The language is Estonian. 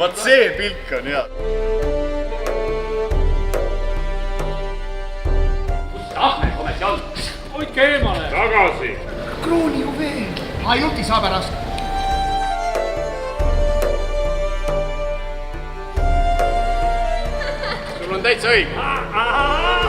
Vaat see pilk on hea. Kus Ahmed ometi on? Hoidke eemale. Tagasi. Krooni juveel. Ainult isa pärast. Sul on täitsa õige.